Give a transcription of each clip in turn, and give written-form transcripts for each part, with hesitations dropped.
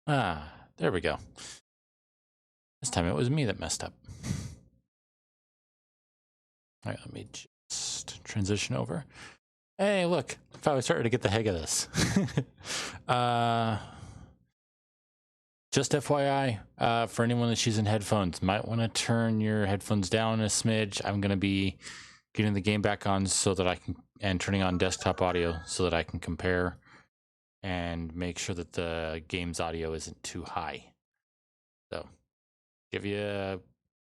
There we go. This time it was me that messed up. All right, let me just transition over. Hey, look, finally started to get the hang of this. Just FYI, for anyone that's using headphones, might want to turn your headphones down a smidge. I'm going to be getting the game back on so that I can, and turning on desktop audio so that I can compare and make sure that the game's audio isn't too high. So, give you a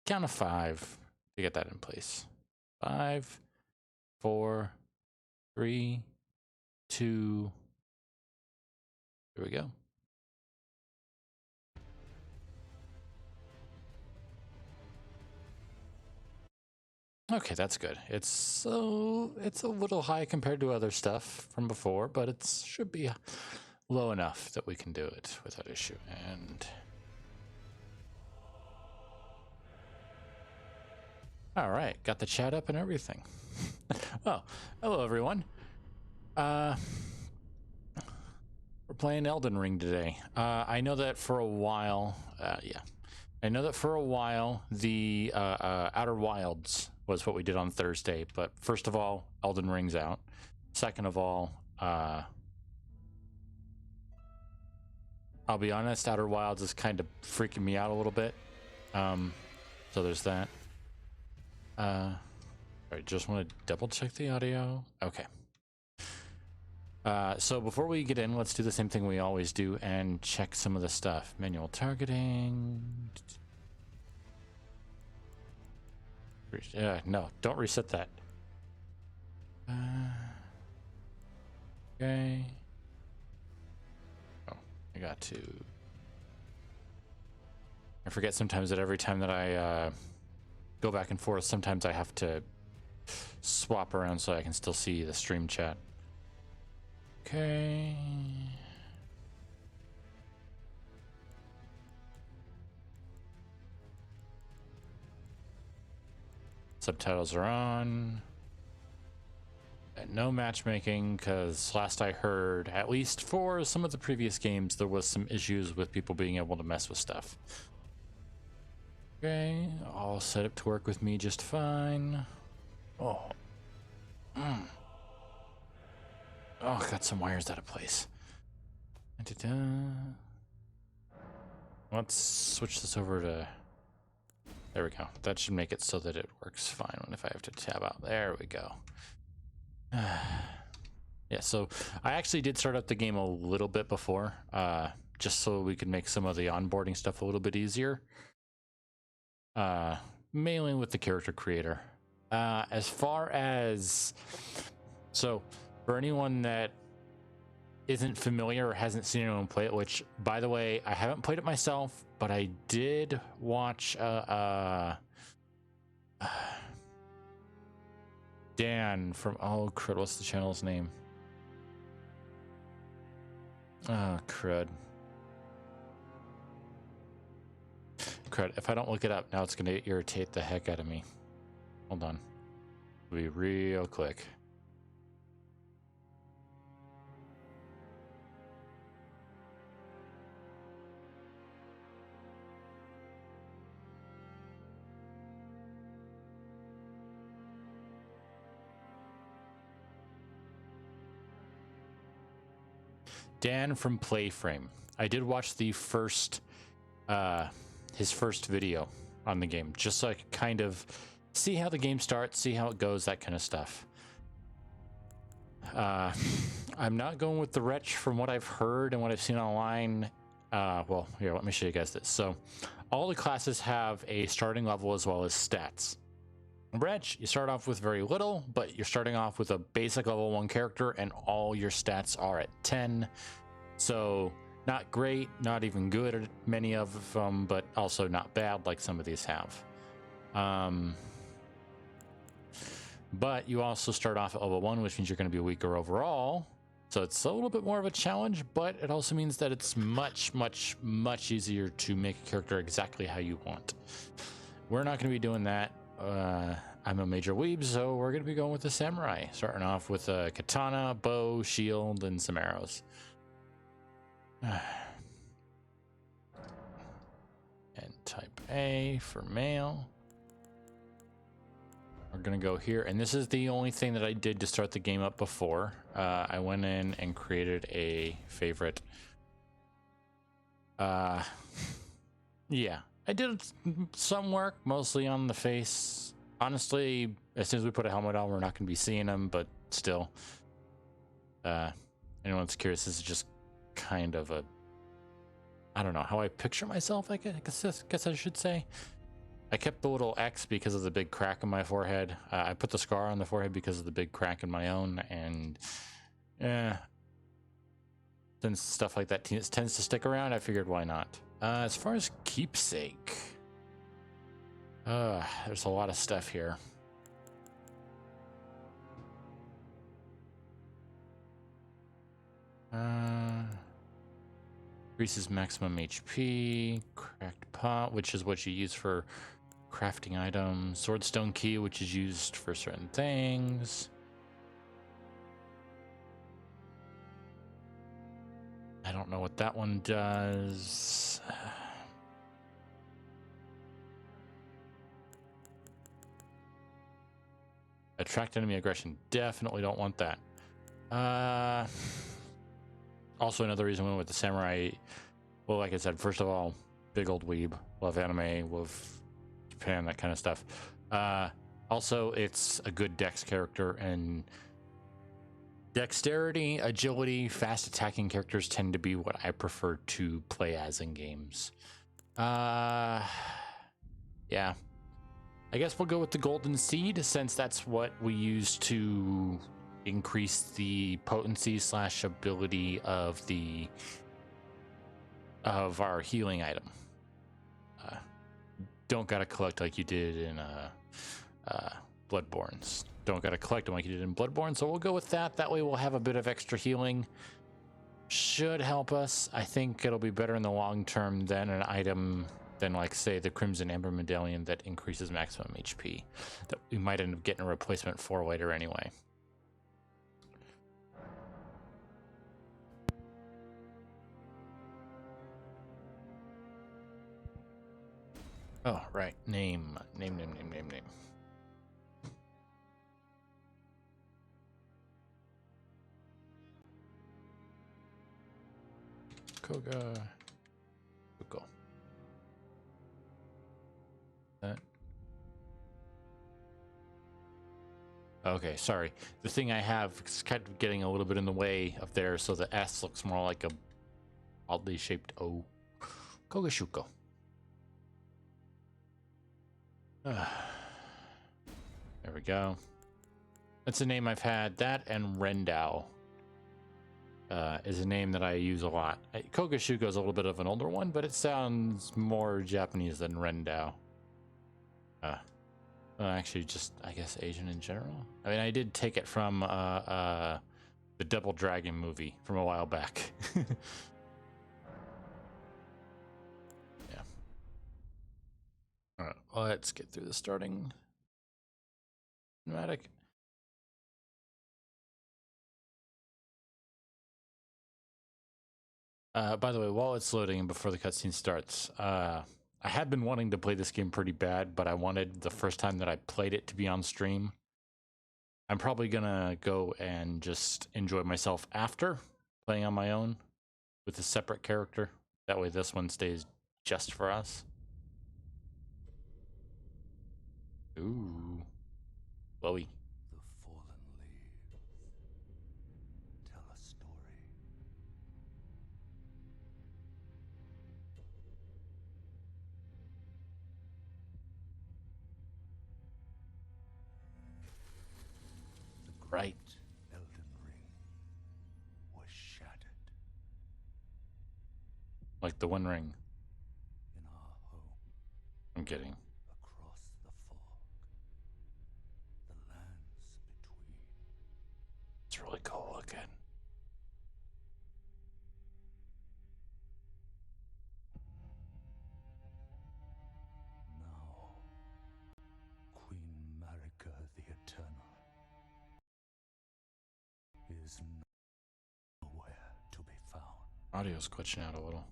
count of 5 to get that in place. 5, 4, 3, 2. Here we go. Okay, that's good. It's a little high compared to other stuff from before, but it should be low enough that we can do it without issue. And all right, got the chat up and everything. Well, hello everyone. We're playing Elden Ring today. I know that for a while, I know that for a while the Outer Wilds was what we did on Thursday, but first of all, Elden Ring's out. Second of all, I'll be honest, Outer Wilds is kind of freaking me out a little bit. So there's that. All right, just want to double check the audio. Okay. So before we get in, let's do the same thing we always do and check some of the stuff. Manual targeting. No, don't reset that. Okay. Oh, I got to. I forget sometimes that every time that I go back and forth, sometimes I have to swap around so I can still see the stream chat. Okay. Subtitles are on. And no matchmaking, because last I heard, at least for some of the previous games, there was some issues with people being able to mess with stuff. Okay, all set up to work with me just fine. Oh. Oh, got some wires out of place. Let's switch this over to... There we go. That should make it so that it works fine if I have to tab out. There we go. Yeah, so I actually did start up the game a little bit before, just so we could make some of the onboarding stuff a little bit easier. Mainly with the character creator. As far as... So, for anyone that isn't familiar or hasn't seen anyone play it, which, by the way, I haven't played it myself, but I did watch Dan from... Oh, crud, what's the channel's name? Oh, crud. Crud, if I don't look it up, now it's going to irritate the heck out of me. Hold on. It'll be real quick. Dan from Playframe. I did watch the first, his first video on the game, just so I could kind of see how the game starts, see how it goes, that kind of stuff. I'm not going with the Wretch from what I've heard and what I've seen online. Well, here, let me show you guys this. So all the classes have a starting level as well as stats. Wretch, you start off with very little, but you're starting off with a basic level 1 character and all your stats are at 10. So not great, not even good at many of them, but also not bad like some of these have. But you also start off at level 1, which means you're going to be weaker overall. So it's a little bit more of a challenge, but it also means that it's much, much, much easier to make a character exactly how you want. We're not going to be doing that. I'm a major weeb, so we're going to be going with the samurai, starting off with a katana, bow, shield, and some arrows. Type A for male. We're gonna go here, and this is the only thing that I did to start the game up before. I went in and created a favorite. Yeah, I did some work, mostly on the face. Honestly, as soon as we put a helmet on, we're not gonna be seeing them, but still. Anyone that's curious, this is just kind of a, I don't know how I picture myself, I guess I should say. I kept the little X because of the big crack in my forehead. I put the scar on the forehead because of the big crack in my own, and since stuff like that tends to stick around, I figured why not. As far as keepsake, there's a lot of stuff here. Increases maximum HP, cracked pot, which is what you use for crafting items, swordstone key, which is used for certain things. I don't know what that one does. Attract enemy aggression. Definitely don't want that. Also, another reason we went with the samurai. Well, like I said, first of all, big old weeb. Love anime, love Japan, that kind of stuff. Also, it's a good dex character, and dexterity, agility, fast attacking characters tend to be what I prefer to play as in games. Yeah. I guess we'll go with the golden seed, since that's what we use to increase the potency / ability of our healing item. Don't gotta collect like you did in Bloodborne's. Don't gotta collect them like you did in Bloodborne, so we'll go with that. That way we'll have a bit of extra healing. Should help us. I think it'll be better in the long term than an item than, like, say, the Crimson Amber Medallion that increases maximum HP that we might end up getting a replacement for later anyway. Oh, right. Name. Koga. Go. That. Okay, sorry. The thing I have is kind of getting a little bit in the way up there, so the S looks more like a oddly shaped O. Kogashuko. There we go. That's a name I've had. That and Rendao is a name that I use a lot. Kogashuko is a little bit of an older one, but it sounds more Japanese than Rendao. Actually, just, I guess, Asian in general. I mean, I did take it from the Double Dragon movie from a while back. Yeah. All right, let's get through the starting cinematic. By the way, while it's loading and before the cutscene starts, I had been wanting to play this game pretty bad, but I wanted the first time that I played it to be on stream. I'm probably gonna go and just enjoy myself after playing on my own with a separate character. That way this one stays just for us. Ooh. Blowy. The fallen leaves tell a story. The great Elden Ring was shattered. Like the One Ring. In our home. I'm kidding. Across the fog. The lands between. It's really cool looking. Now, Queen Marika the Eternal is nowhere to be found. Audio's glitching out a little.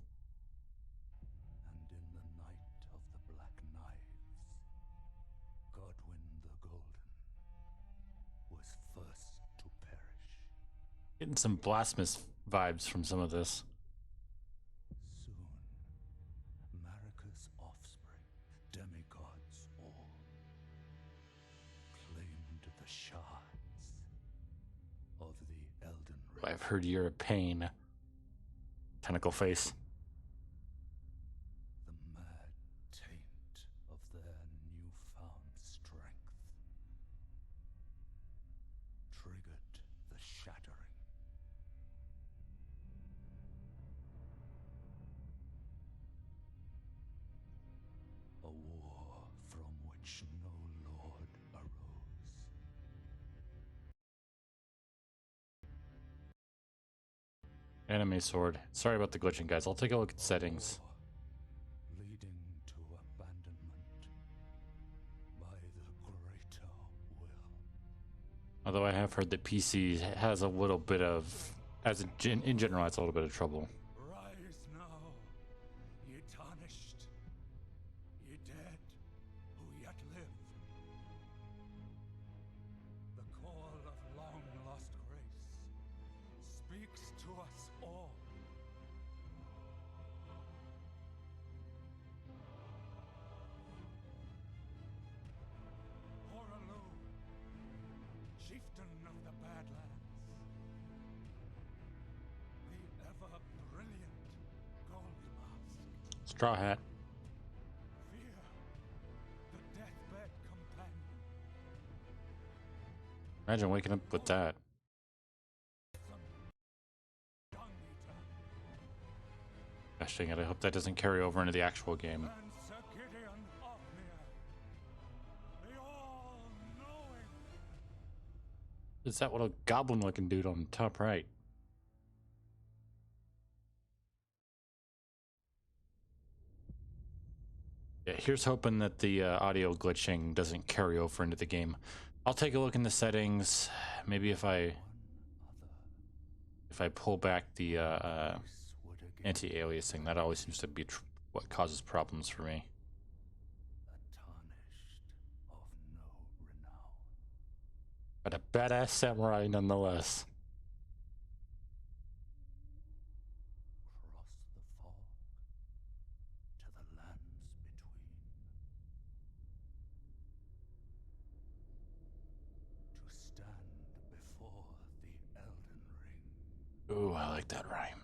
And in the night of getting some blasphemous vibes from some of this. Soon, Marika's offspring, demigods all, claimed the shards of the Elden Ring. I've heard you're a pain. Tentacle face. The mad taint of their newfound strength triggered the shattering. A war from which no lord arose. Anime sword. Sorry about the glitching, guys. I'll take a look at settings. War leading to abandonment by the greater will. Although I have heard that PC has a little bit of, in general, it's a little bit of trouble. Rise now, ye tarnished, ye dead who yet live. The call of long lost grace speaks to us all. Horalu, chieftain of the Badlands, the ever-brilliant Gold Mask, Straw Hat. Fear, the deathbed companion, Imagine waking up with that. Dung Eater, Gosh dang it, I hope that doesn't carry over into the actual game. and Sir Gideon Ofnir, the all-knowing. Is that little goblin looking dude on the top right? Yeah, here's hoping that the audio glitching doesn't carry over into the game. I'll take a look in the settings. Maybe if I pull back the anti-aliasing, that always seems to be what causes problems for me. A tarnished of no renown. But a badass samurai nonetheless. Cross the fog to the lands between. To stand before the Elden Ring. Ooh, I like that rhyme.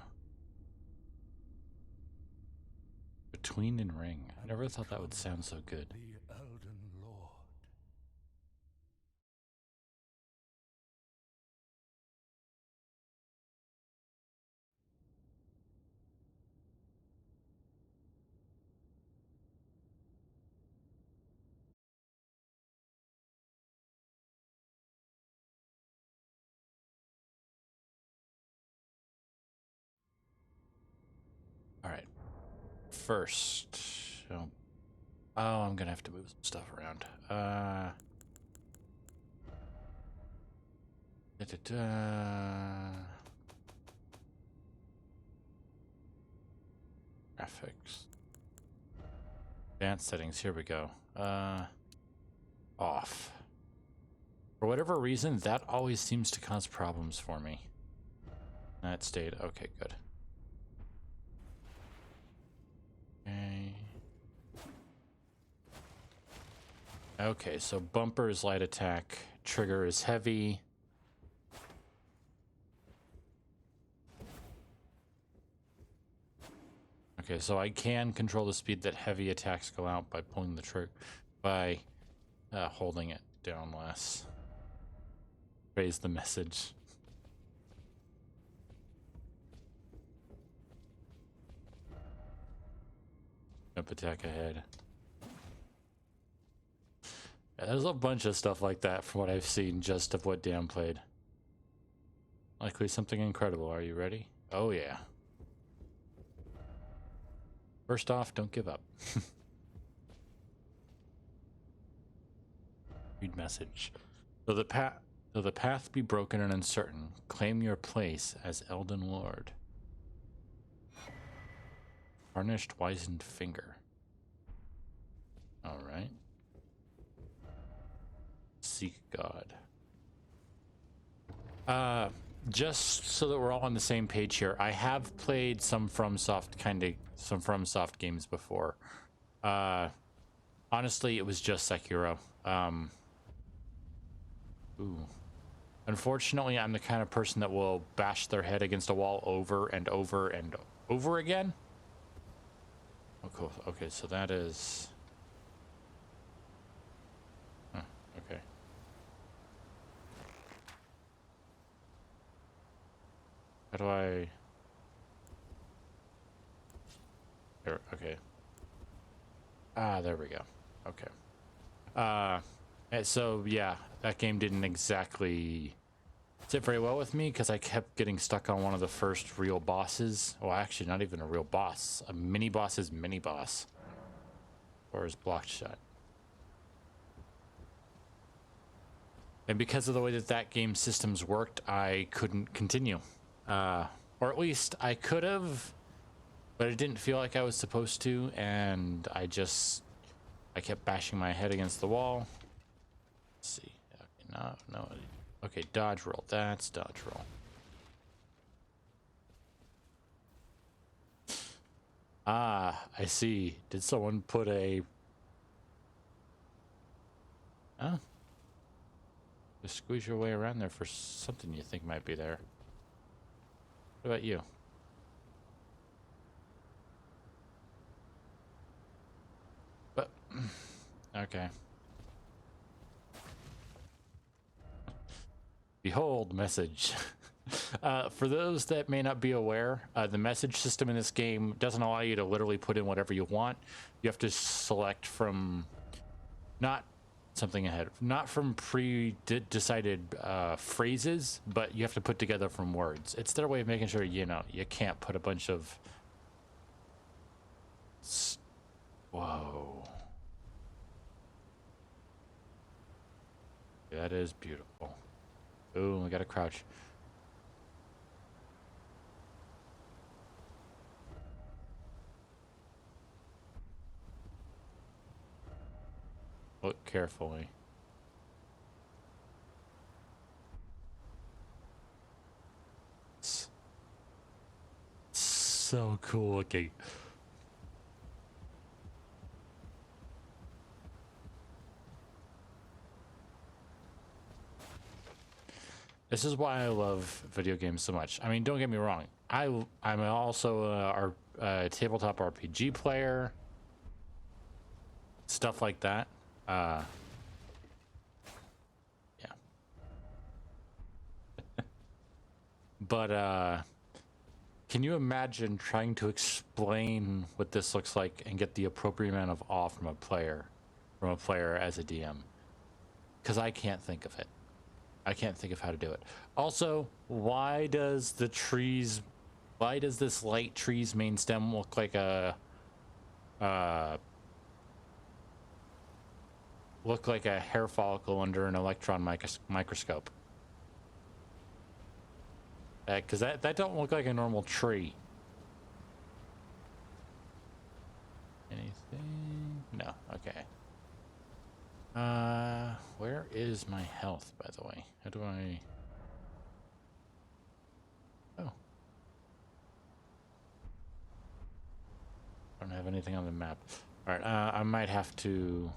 Between and ring. I never thought that would sound so good. The Elden Lord. All right. First, I'm gonna have to move some stuff around. Graphics. Advanced settings. Here we go. Off. For whatever reason, that always seems to cause problems for me. That stayed. Okay, good. Okay. Okay, so bumper is light attack, trigger is heavy. Okay, so I can control the speed that heavy attacks go out by pulling the trigger, by holding it down less. Raise the message. Jump attack ahead. Yeah, there's a bunch of stuff like that from what I've seen just of what Dan played. Likely something incredible. Are you ready? Oh yeah. First off, don't give up. Read message. Though the path be broken and uncertain, claim your place as Elden Lord. Tarnished wizened finger. All right. Seek God. just so that we're all on the same page here, I have played some FromSoft games before. Honestly, it was just Sekiro. Ooh. Unfortunately, I'm the kind of person that will bash their head against a wall over and over and over again. Oh, cool. Okay, so that is... Huh, okay. How do I... There, okay. Ah, there we go. Okay. And so, yeah, that game didn't exactly sit very well with me because I kept getting stuck on one of the first real bosses. Well, actually, not even a real boss. A mini-boss's mini-boss. Or is blocked shut. And because of the way that that game systems worked, I couldn't continue. Or at least I could have, but it didn't feel like I was supposed to, and I kept bashing my head against the wall. Let's see. Okay, no. Okay, dodge roll. That's dodge roll. Ah, I see. Did someone put a... Huh? Just squeeze your way around there for something you think might be there. What about you? But... Okay. Behold, message. For those that may not be aware, the message system in this game doesn't allow you to literally put in whatever you want. You have to select from not from pre-decided phrases, but you have to put together from words. It's their way of making sure, you know, you can't put a bunch of... Whoa. That is beautiful. Ooh, we gotta crouch. Look carefully. It's so cool looking. This is why I love video games so much. I mean, don't get me wrong. I'm also a tabletop RPG player. Stuff like that. Yeah. But can you imagine trying to explain what this looks like and get the appropriate amount of awe from a player as a DM? Because I can't think of it. I can't think of how to do it. Also, why does this light tree's main stem look like a hair follicle under an electron microscope? Because that don't look like a normal tree. Anything? No. Okay. Where is my health, by the way? How do I... Oh. I don't have anything on the map. Alright, I might have to...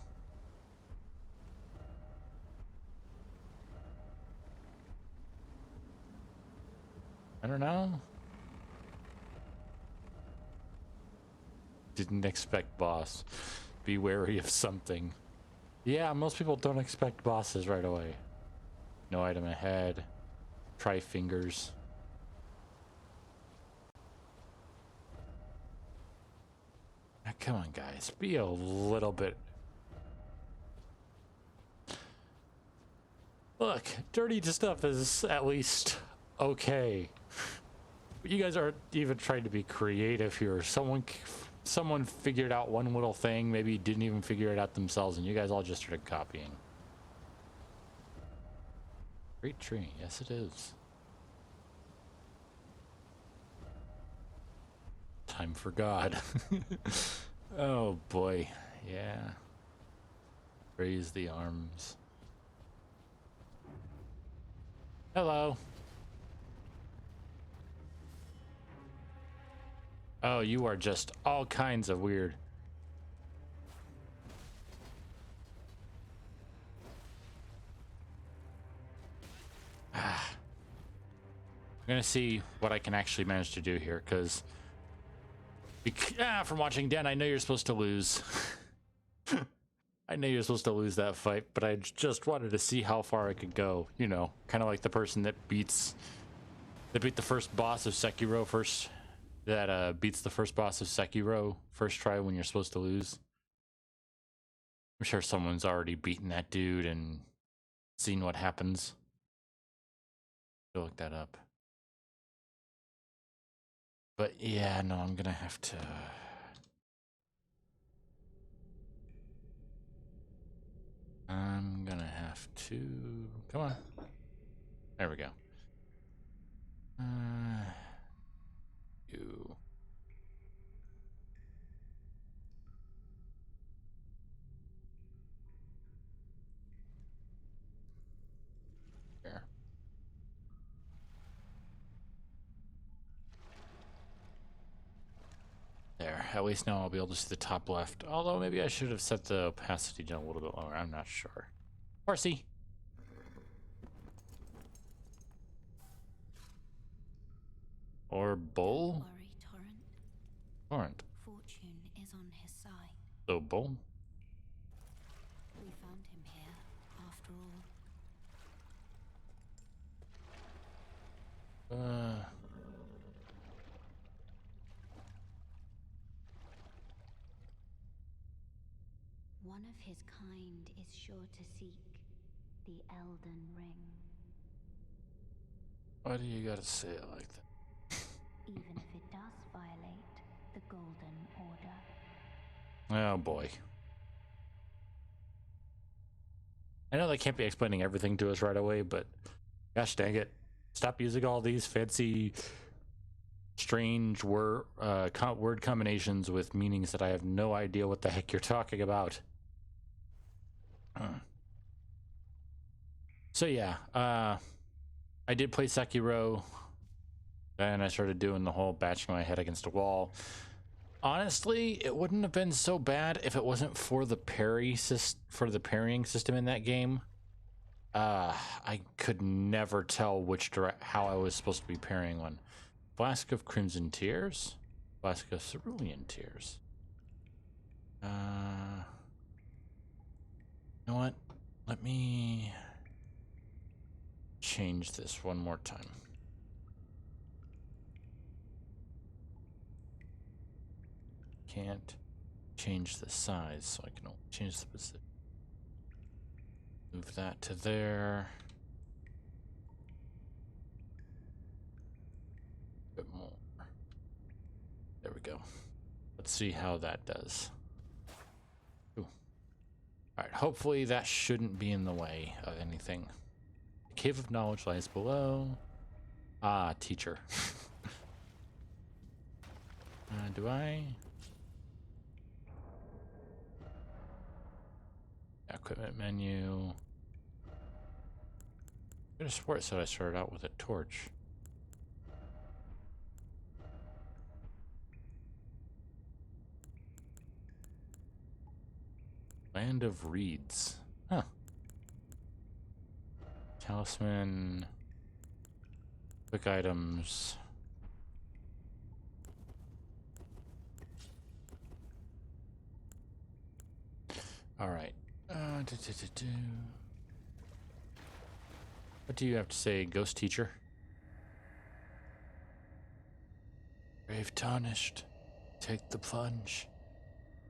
I don't know. Didn't expect boss. Be wary of something. Yeah, most people don't expect bosses right away. No item ahead. Try fingers. Now, come on, guys. Be a little bit... Look, dirty stuff is at least okay. But you guys aren't even trying to be creative here. Someone figured out one little thing, maybe didn't even figure it out themselves, and you guys all just started copying. Great tree. Yes, it is. Time for God. Oh, boy. Yeah. Raise the arms. Hello. Oh, you are just all kinds of weird. I'm gonna see what I can actually manage to do here, because from watching Dan, I know you're supposed to lose. I know you're supposed to lose that fight, but I just wanted to see how far I could go. You know, kind of like the person that beat the first boss of Sekiro first. That beats the first boss of Sekiro first try when you're supposed to lose. I'm sure someone's already beaten that dude and seen what happens. Go look that up. But yeah, no, I'm gonna have to. I'm gonna have to. Come on. There we go. You. There. There. At least now I'll be able to see the top left. Although maybe I should have set the opacity down a little bit lower. I'm not sure. Horsey. Or bull? Don't worry, Torrent. Torrent. Fortune is on his side. So bull? We found him here, after all. One of his kind is sure to seek the Elden Ring. Why do you gotta say it like that? Even if it does violate the Golden Order. Oh boy. I know they can't be explaining everything to us right away, but gosh dang it. Stop using all these fancy, strange word combinations with meanings that I have no idea what the heck you're talking about. So yeah, I did play Sekiro, and I started doing the whole bashing my head against a wall. Honestly, it wouldn't have been so bad if it wasn't for the parrying system in that game. I could never tell how I was supposed to be parrying one. Flask of Crimson Tears, Flask of Cerulean Tears. You know what? Let me change this one more time. Can't change the size, so I can only change the position. Move that to there. A bit more. There we go. Let's see how that does. Ooh. All right, hopefully that shouldn't be in the way of anything. The Cave of Knowledge lies below. Ah, teacher. Do I? Equipment menu. I could have swore it said I started out with a torch. Land of Reeds. Huh. Talisman. Quick items. All right. What do you have to say, ghost teacher? Brave tarnished, take the plunge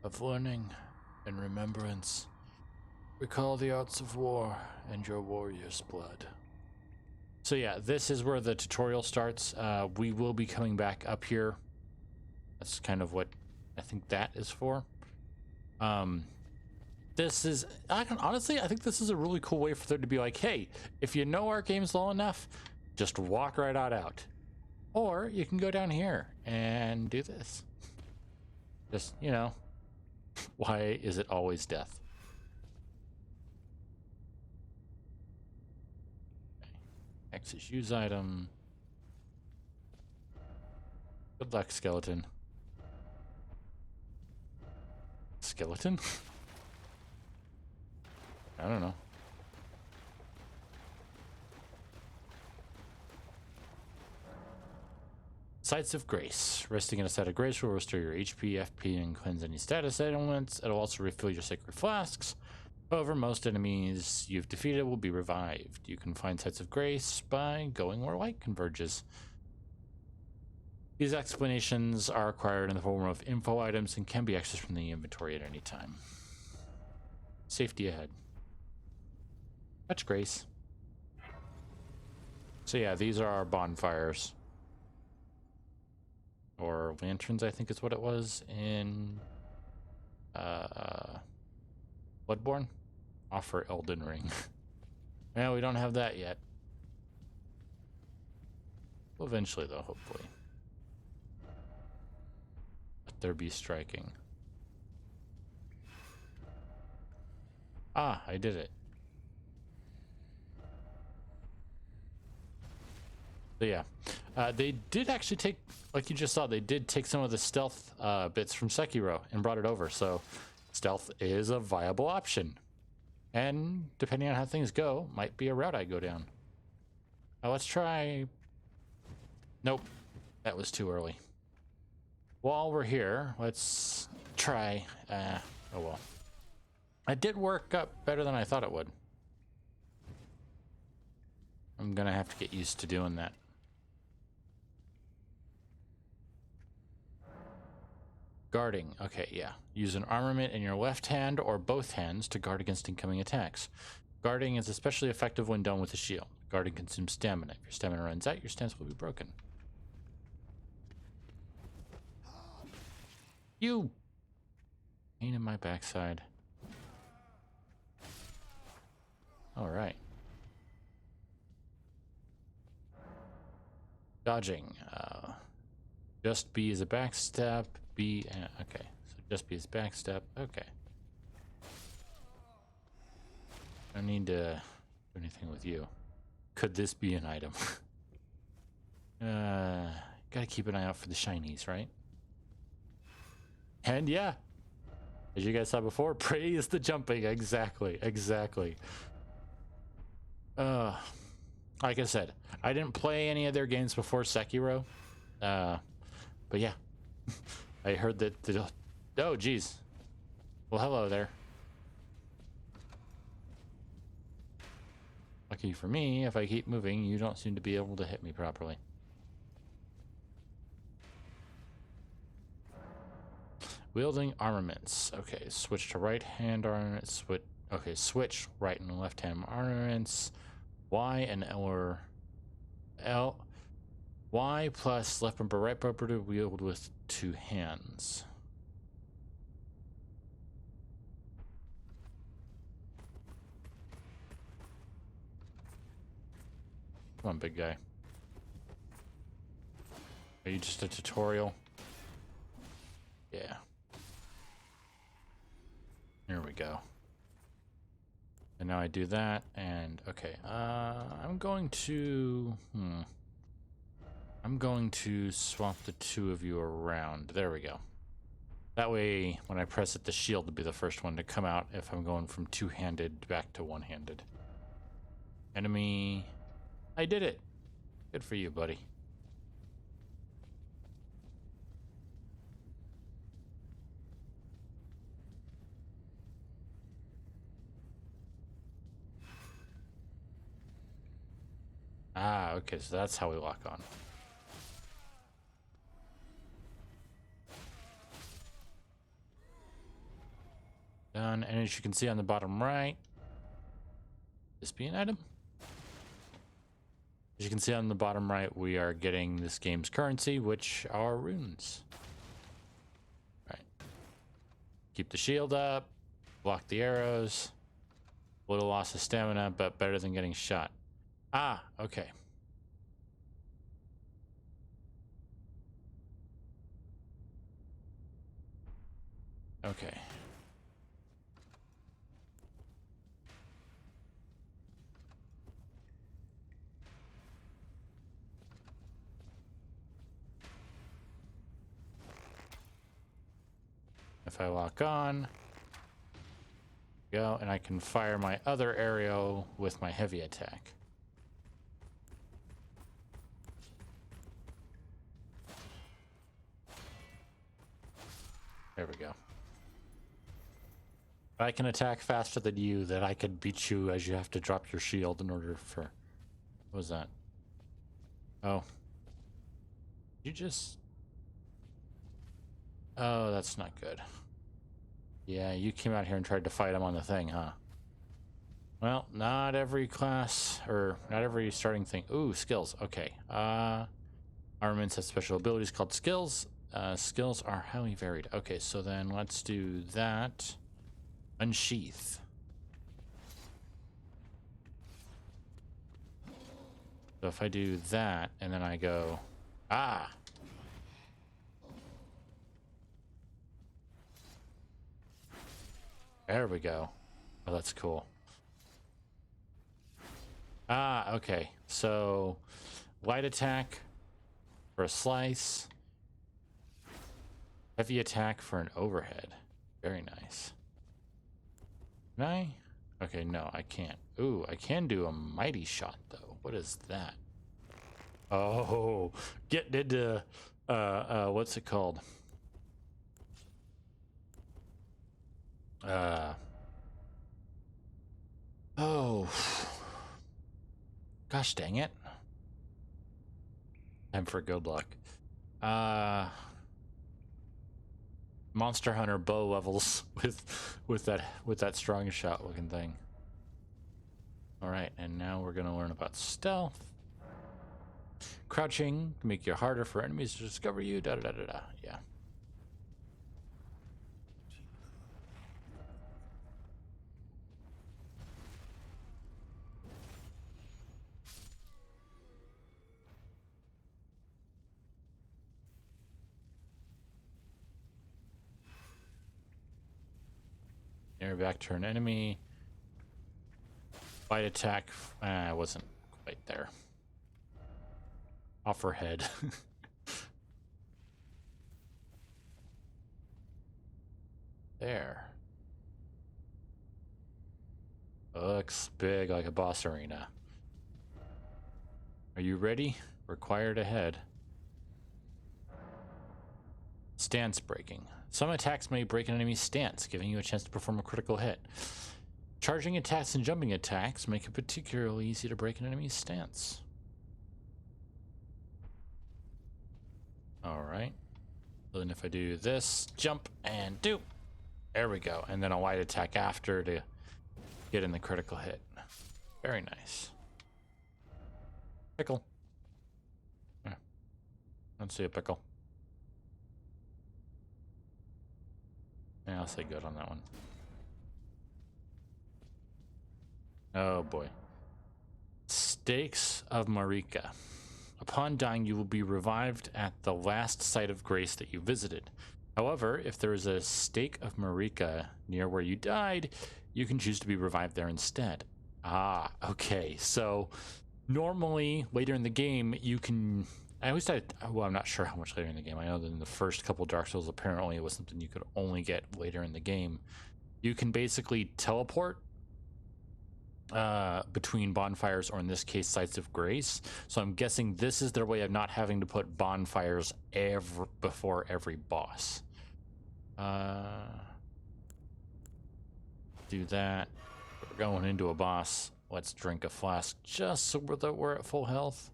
of learning and remembrance. Recall the arts of war and your warrior's blood. So yeah, this is where the tutorial starts. We will be coming back up here. That's kind of what I think that is for. This is, honestly, I think this is a really cool way for them to be like, hey, if you know our game's low enough, just walk right on out. Or you can go down here and do this. Just, you know, why is it always death? Okay. X is use item. Good luck, skeleton. skeleton? I don't know. Sites of Grace. Resting in a site of grace will restore your HP, FP, and cleanse any status ailments. It'll also refill your sacred flasks. However, most enemies you've defeated will be revived. You can find sites of grace by going where light converges. These explanations are acquired in the form of info items and can be accessed from the inventory at any time. Safety ahead. Touch grace. So yeah, these are our bonfires. Or lanterns, I think is what it was in Bloodborne. Offer Elden Ring. Yeah, we don't have that yet. Well, eventually though, hopefully. Let there be striking. Ah, I did it. So yeah, they did actually take, like you just saw, they did take some of the stealth bits from Sekiro and brought it over. So stealth is a viable option. And depending on how things go, might be a route I go down. Let's try... Nope, that was too early. While we're here, let's try... oh well. It did work up better than I thought it would. I'm gonna have to get used to doing that. Guarding. Okay, yeah. Use an armament in your left hand or both hands to guard against incoming attacks. Guarding is especially effective when done with a shield. Guarding consumes stamina. If your stamina runs out, your stance will be broken. You! Pain in my backside. Alright. Dodging. Just B is a backstep. B, okay. So just B is backstep. Okay. I don't need to do anything with you. Could this be an item? Gotta keep an eye out for the shinies, right? And yeah, as you guys saw before, praise the jumping. Exactly, exactly. Like I said, I didn't play any of their games before Sekiro. But yeah, I heard that. Oh, geez. Well, hello there. Lucky for me, if I keep moving, you don't seem to be able to hit me properly. Wielding armaments. Okay, switch to right hand armaments. Switch. Okay, switch right and left hand armaments. Y and L or L. Y plus left bumper, right bumper to wield with two hands. Come on, big guy. Are you just a tutorial? Yeah. Here we go. And now I do that, and okay. I'm going to... I'm going to swap the two of you around. There we go. That way, when I press it, the shield will be the first one to come out if I'm going from two-handed back to one-handed. Enemy... I did it! Good for you, buddy. Ah, okay, so that's how we lock on. Done, and as you can see on the bottom right, this be an item? As you can see on the bottom right, we are getting this game's currency, which are runes. Right. Keep the shield up, block the arrows. Little loss of stamina, but better than getting shot. Ah, okay. Okay. If I lock on, Go, and I can fire my other arrow with my heavy attack. There we go. I can attack faster than you, that I could beat you as you have to drop your shield in order for... What was that? Oh. You just... Oh, that's not good. Yeah, you came out here and tried to fight him on the thing, huh? Well, not every class, or not every starting thing. Ooh, skills. Okay. Armaments have special abilities called skills. Skills are highly varied. Okay, so then let's do that. Unsheath. So if I do that, and then I go... Ah! There we go. Oh, that's cool. Ah, okay. So, light attack for a slice. Heavy attack for an overhead. Very nice. Can I? Okay, no, I can't. Ooh, I can do a mighty shot, though. What is that? Oh, getting into, what's it called? Oh. Gosh dang it. Time for good luck. Monster Hunter bow levels with that strong shot looking thing. Alright, and now we're gonna learn about stealth. Crouching can make it harder for enemies to discover you. Da da da da da. Yeah. Air back to an enemy. Light attack. I wasn't quite there. Off her head. There. Looks big like a boss arena. Are you ready? Required ahead. Stance breaking. Some attacks may break an enemy's stance, giving you a chance to perform a critical hit. Charging attacks and jumping attacks make it particularly easy to break an enemy's stance. Alright. So then if I do this, jump and do. There we go. And then a light attack after to get in the critical hit. Very nice. Pickle. Yeah. Let's see a pickle. Yeah, I'll say good on that one. Oh boy. Stakes of Marika. Upon dying, you will be revived at the last site of grace that you visited. However, if there is a stake of Marika near where you died, you can choose to be revived there instead. Ah, okay. So normally later in the game, you can... I always thought, well, I'm not sure how much later in the game. I know that in the first couple Dark Souls, apparently it was something you could only get later in the game. You can basically teleport between bonfires, or in this case, sites of grace. So I'm guessing this is their way of not having to put bonfires before every boss. Do that. We're going into a boss. Let's drink a flask just so that we're at full health.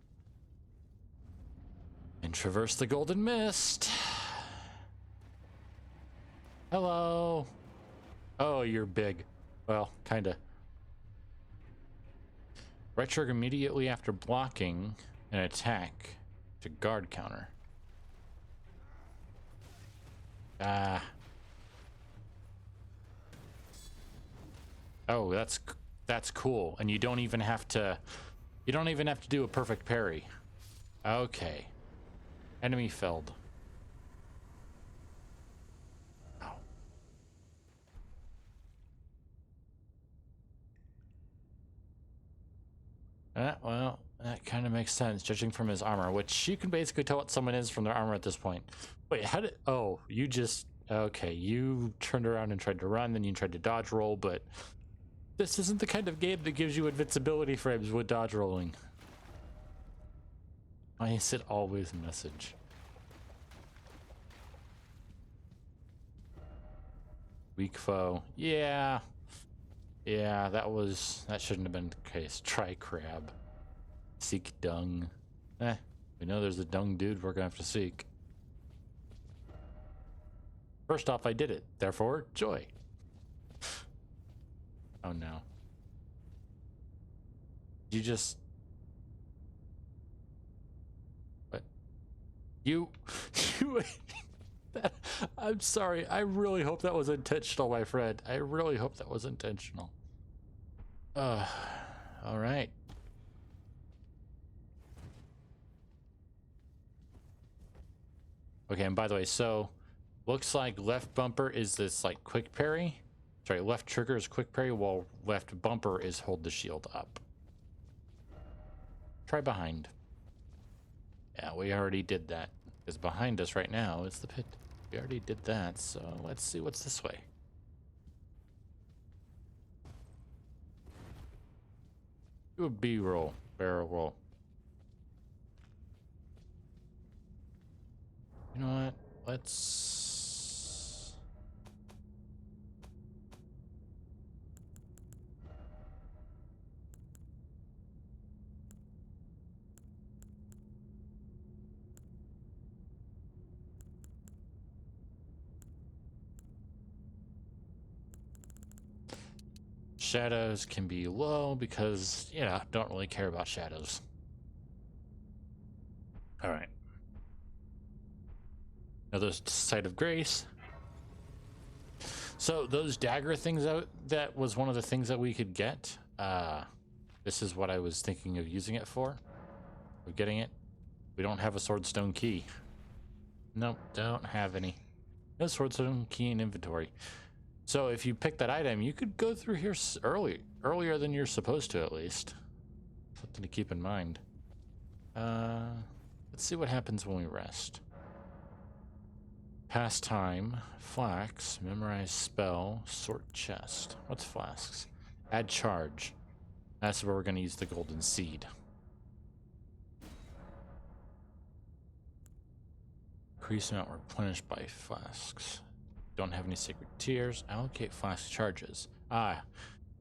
And traverse the golden mist. Hello. Oh, you're big. Well, kinda. Right trigger immediately after blocking an attack to guard counter. Ah. Oh, that's cool. And you don't even have to do a perfect parry. Okay. Enemy felled. Oh. Well, that kind of makes sense, judging from his armor, which you can basically tell what someone is from their armor at this point. Wait, how did... Oh, you just Okay, you turned around and tried to run, then you tried to dodge roll, but this isn't the kind of game that gives you invincibility frames with dodge rolling. Why is it always a message? Weak foe. Yeah. Yeah, that shouldn't have been the case. Try crab. Seek dung. We know there's a dung dude we're gonna have to seek. First off, I did it. Therefore, joy. Oh no. You just... What? You... You... I'm sorry. I really hope that was intentional, my friend. I really hope that was intentional. All right. Okay, and by the way, so looks like left bumper is this like quick parry. Sorry, left trigger is quick parry, while left bumper is hold the shield up. Try behind. Yeah, we already did that. Because behind us right now is the pit. We already did that, so let's see what's this way. Do a B roll, barrel roll. You know what? Let's... Shadows can be low because, you know, don't really care about shadows. All right. Another Sight of Grace. So those dagger things out, that was one of the things that we could get. This is what I was thinking of using it for. We're getting it. We don't have a swordstone key. Nope, don't have any. No swordstone key in inventory. So if you pick that item, you could go through here earlier than you're supposed to, at least. Something to keep in mind. Let's see what happens when we rest. Pastime, flax, memorize spell, sort chest. What's flasks? Add charge. That's where we're going to use the golden seed. Increase amount replenished by flasks. Don't have any sacred tears. Allocate flask charges.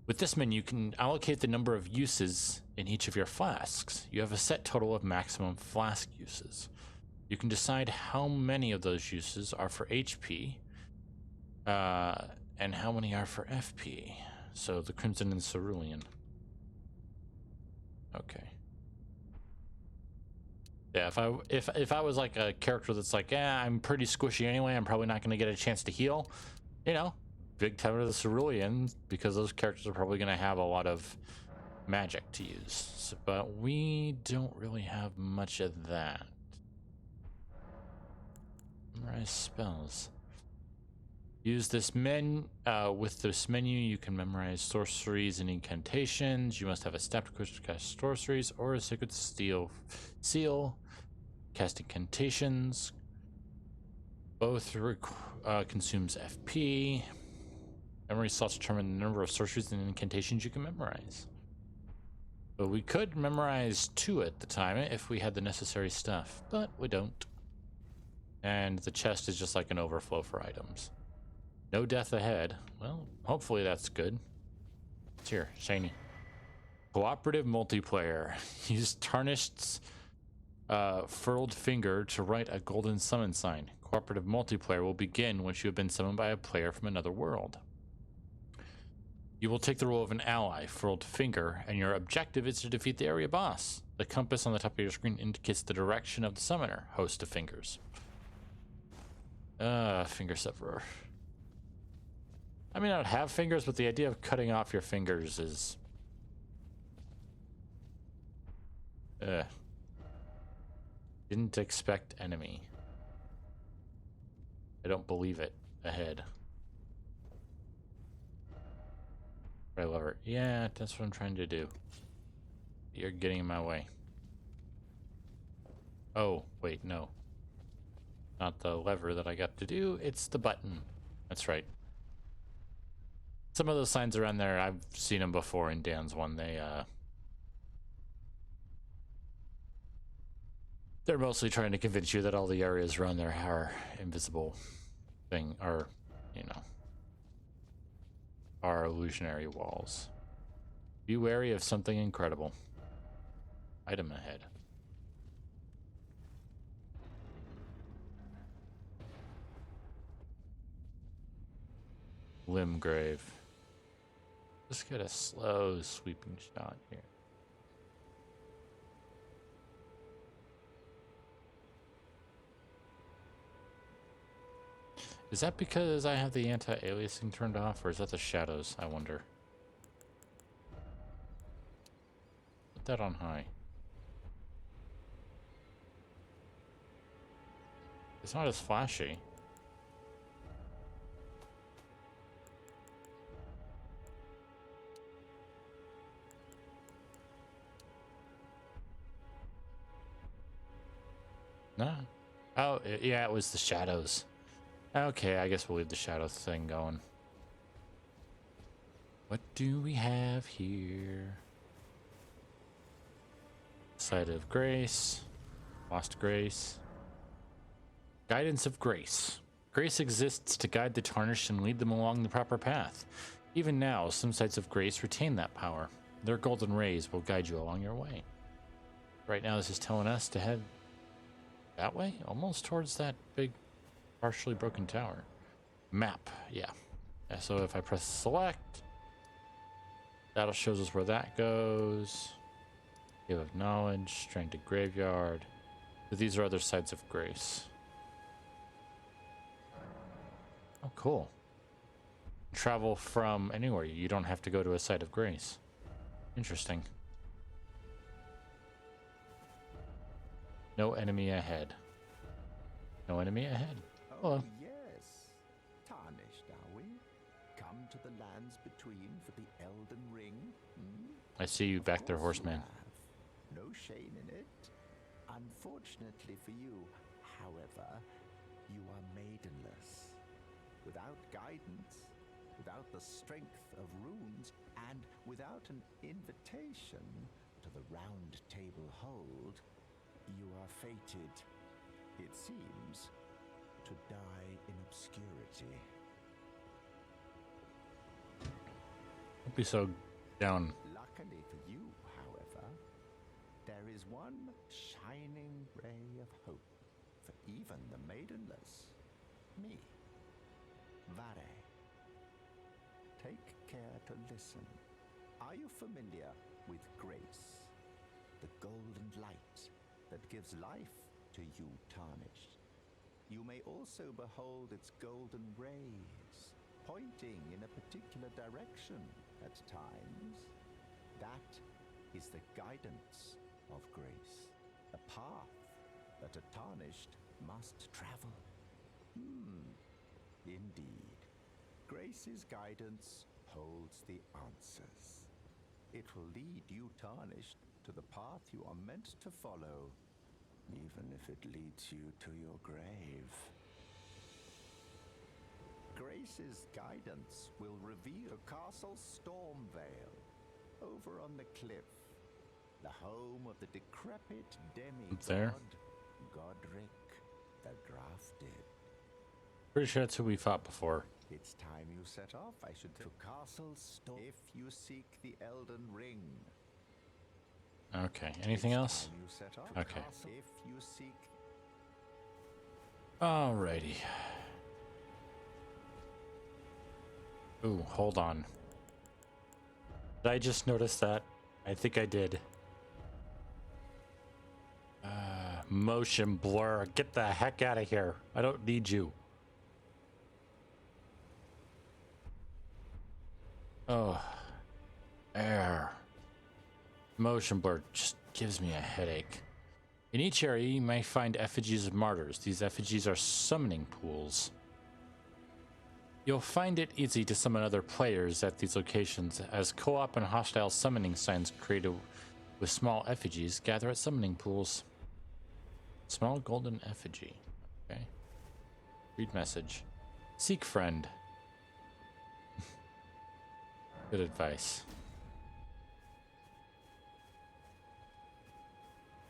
With this menu, you can allocate the number of uses in each of your flasks. You have a set total of maximum flask uses. You can decide how many of those uses are for HP, and how many are for FP. So the Crimson and Cerulean. Okay. Yeah, if I was like a character that's like, I'm pretty squishy anyway, I'm probably not going to get a chance to heal, you know, big time of the Cerulean, because those characters are probably going to have a lot of magic to use. So, but we don't really have much of that. Memorize spells. Use this with this menu, you can memorize sorceries and incantations. You must have a step to cast sorceries or a sacred seal. Cast incantations. Both consumes FP. Memory slots determine the number of sorceries and incantations you can memorize. But we could memorize 2 at the time if we had the necessary stuff, but we don't. And the chest is just like an overflow for items. No death ahead. Well, hopefully that's good. It's here, shiny. Cooperative multiplayer. Use Tarnished's furled finger to write a golden summon sign. Cooperative multiplayer will begin once you have been summoned by a player from another world. You will take the role of an ally, furled finger, and your objective is to defeat the area boss. The compass on the top of your screen indicates the direction of the summoner, host of fingers. Finger severer. I mean, I would have fingers, but the idea of cutting off your fingers is... Didn't expect enemy. I don't believe it. Ahead. Right lever. Yeah, that's what I'm trying to do. You're getting in my way. Oh, wait, no. Not the lever that I got to do, it's the button. That's right. Some of those signs around there, I've seen them before in Dan's one. They're mostly trying to convince you that all the areas around there are invisible are, you know, are illusionary walls. Be wary of something incredible. Item ahead. Limb grave. Let's get a slow sweeping shot here. Is that because I have the anti-aliasing turned off, or is that the shadows, I wonder? Put that on high. It's not as flashy. No. Oh, yeah, it was the shadows. Okay, I guess we'll leave the shadow thing going. What do we have here? Site of Grace. Lost Grace. Guidance of Grace. Grace exists to guide the tarnished and lead them along the proper path. Even now, some sites of Grace retain that power. Their golden rays will guide you along your way. Right now, this is telling us to head that way? Almost towards that big, partially broken tower. Map, yeah. So if I press select, that'll shows us where that goes. Give of knowledge, stranded graveyard. But these are other sites of Grace. Oh, cool. Travel from anywhere. You don't have to go to a site of Grace. Interesting. No enemy ahead. No enemy ahead. Oh, yes. Tarnished, are we? Come to the lands between for the Elden Ring? Hmm? I see you back there, Of course you horseman. have. No shame in it. Unfortunately for you, however, you are maidenless. Without guidance, without the strength of runes, and without an invitation to the round table hold, you are fated, it seems, to die in obscurity. Don't be so down. Luckily for you, however, there is one shining ray of hope for even the maidenless. Me. Vare. Take care to listen. Are you familiar with grace? The golden light that gives life to you tarnished. You may also behold its golden rays, pointing in a particular direction at times. That is the guidance of grace, a path that a tarnished must travel. Indeed. Grace's guidance holds the answers. It will lead you tarnished to the path you are meant to follow, even if it leads you to your grave. Grace's guidance will reveal Castle Stormvale, over on the cliff, the home of the decrepit demigod there? Godric the Drafted. Pretty sure that's who we fought before. It's time you set off. I should to Castle Storm if you seek the Elden Ring. Okay, anything else? Time you set off. Okay. Castle if you seek. Alrighty. Ooh, hold on. Did I just notice that? I think I did. Motion blur. Get the heck out of here. I don't need you. Oh. Air. Motion blur just gives me a headache. In each area, you may find effigies of martyrs. These effigies are summoning pools. You'll find it easy to summon other players at these locations, as co-op and hostile summoning signs created with small effigies gather at summoning pools. Small golden effigy. Okay. Read message. Seek friend. Good advice.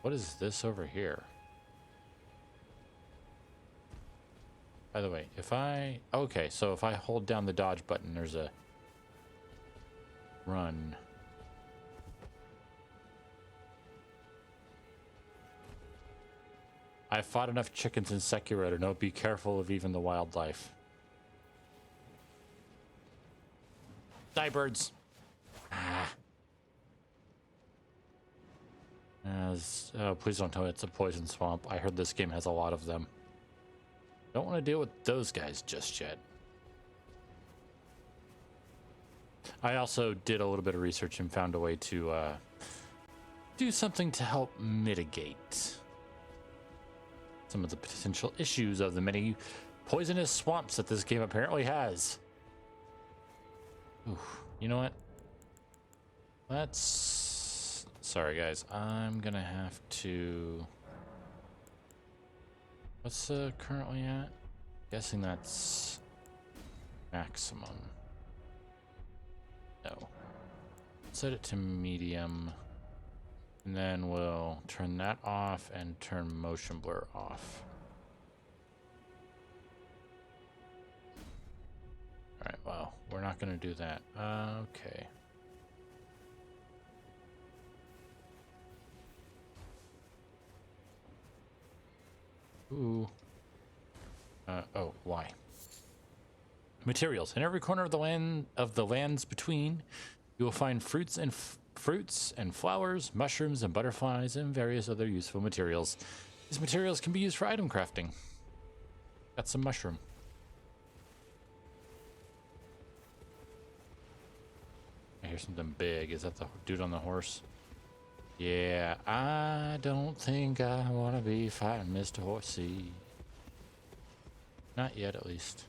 What is this over here? By the way, if I... Okay, so if I hold down the dodge button, there's a... run. I've fought enough chickens in Sekiro to know be careful of even the wildlife. Die, birds! Ah. Please don't tell me it's a poison swamp. I heard this game has a lot of them. Don't want to deal with those guys just yet. I also did a little bit of research and found a way to do something to help mitigate some of the potential issues of the many poisonous swamps that this game apparently has. Ooh, you know what? Let's... Sorry, guys. I'm gonna have to... What's currently at? Guessing that's maximum. No. Set it to medium. And then we'll turn that off and turn motion blur off. Alright, well, we're not going to do that. Okay. Ooh. Oh, why? Materials. In every corner of the lands between, you will find fruits and flowers, mushrooms and butterflies, and various other useful materials. These materials can be used for item crafting. Got some mushroom. I hear something big. Is that the dude on the horse? Yeah, I don't think I want to be fighting Mr. Horsey. Not yet, at least.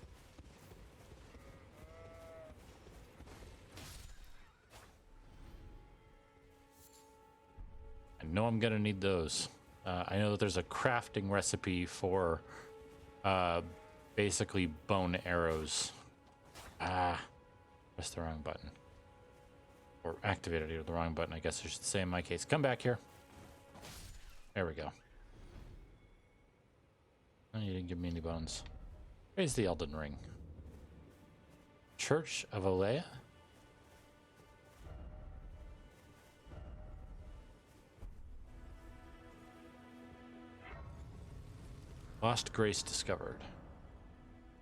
I know I'm gonna need those. I know that there's a crafting recipe for basically bone arrows. Pressed the wrong button. Or activated the wrong button, I guess I should say in my case. Come back here. There we go. Oh, you didn't give me any bones. Raise the Elden Ring. Church of Alea? Lost Grace discovered.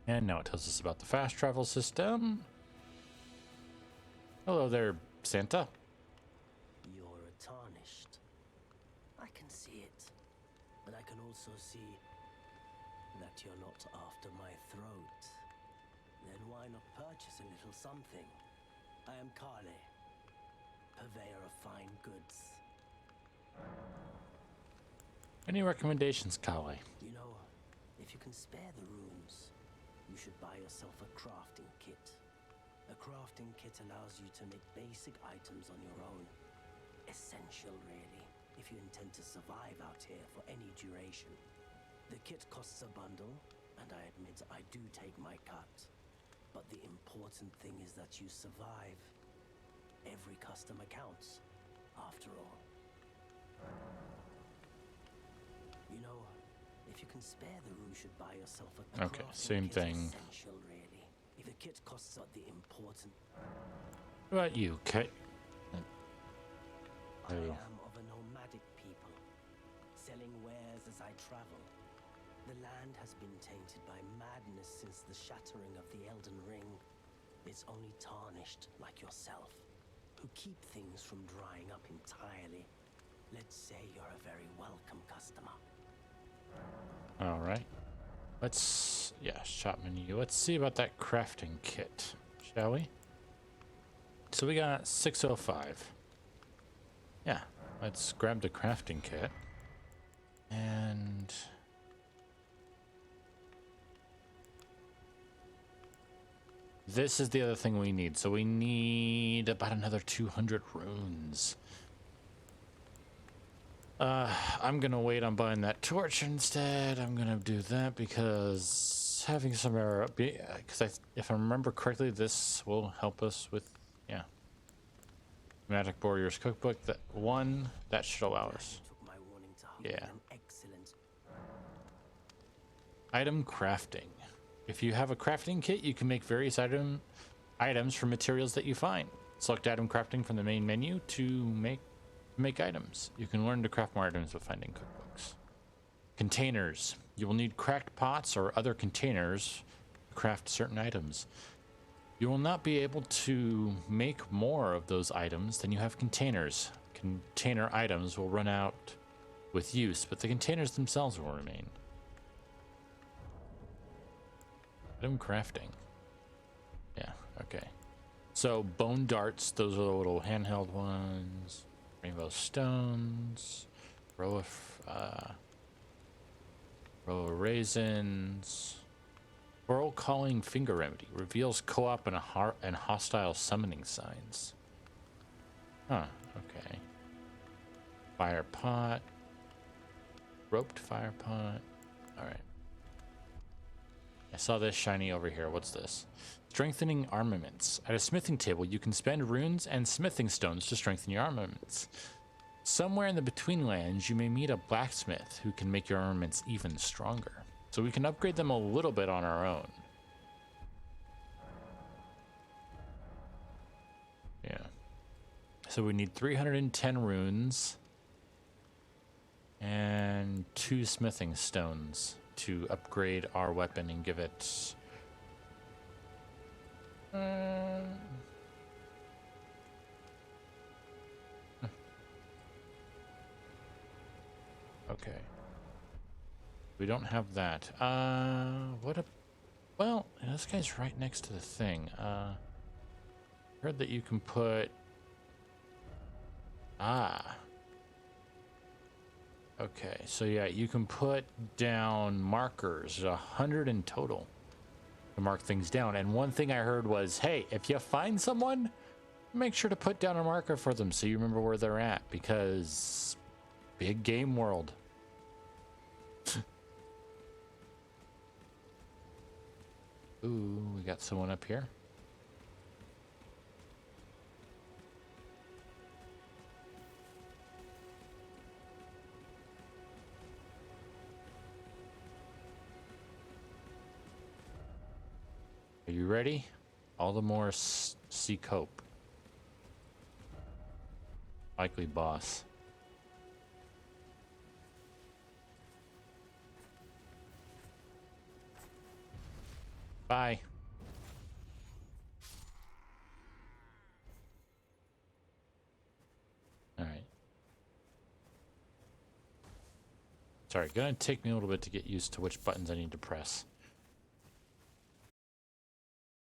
And now it tells us about the fast travel system. Hello there, Santa. You're tarnished. I can see it. But I can also see that you're not after my throat. Then why not purchase a little something? I am Kale, purveyor of fine goods. Any recommendations, Kale? You know, if you can spare the runes, you should buy yourself a crafting kit. A crafting kit allows you to make basic items on your own. Essential, really, if you intend to survive out here for any duration. The kit costs a bundle, and I admit I do take my cut. But the important thing is that you survive. Every customer counts, after all. You know, if you can spare the room, you should buy yourself a Okay, same thing. Essential, really. If the kit costs are the important. What about you, Kate? I am of a nomadic people, selling wares as I travel. The land has been tainted by madness since the shattering of the Elden Ring. It's only tarnished like yourself, who keep things from drying up entirely. Let's say you're a very welcome customer. All right. Let's, yeah, shop menu. Let's see about that crafting kit, shall we? So we got 605. Yeah, let's grab the crafting kit. And this is the other thing we need. So we need about another 200 runes. I'm gonna wait on buying that torch instead. I'm gonna do that because Just having some error, because if I remember correctly, this will help us with, yeah. Magic Warriors Cookbook, that should allow us. You took my warning to heart. Yeah. An excellent. Item crafting. If you have a crafting kit, you can make various items from materials that you find. Select item crafting from the main menu to make items. You can learn to craft more items by finding cookbooks. Containers. You will need cracked pots or other containers to craft certain items. You will not be able to make more of those items than you have containers. Container items will run out with use, but the containers themselves will remain. Item crafting. Yeah, okay. So bone darts, those are the little handheld ones. Rainbow stones. Row of raisins. Coral calling finger remedy reveals co-op and hostile summoning signs. Huh, okay. Fire pot. Roped fire pot. Alright. I saw this shiny over here. What's this? Strengthening armaments. At a smithing table, you can spend runes and smithing stones to strengthen your armaments. Somewhere in the Betweenlands, you may meet a blacksmith who can make your armaments even stronger. So we can upgrade them a little bit on our own. Yeah. So we need 310 runes and 2 smithing stones to upgrade our weapon and give it... Okay. We don't have that. Well, this guy's right next to the thing. Heard that you can put... Okay, so yeah, you can put down markers, 100 in total, to mark things down. And one thing I heard was, hey, if you find someone, make sure to put down a marker for them so you remember where they're at, because big game world. Ooh, we got someone up here. Are you ready? All the more see cope. Likely boss. Bye. All right. Sorry, gonna take me a little bit to get used to which buttons I need to press.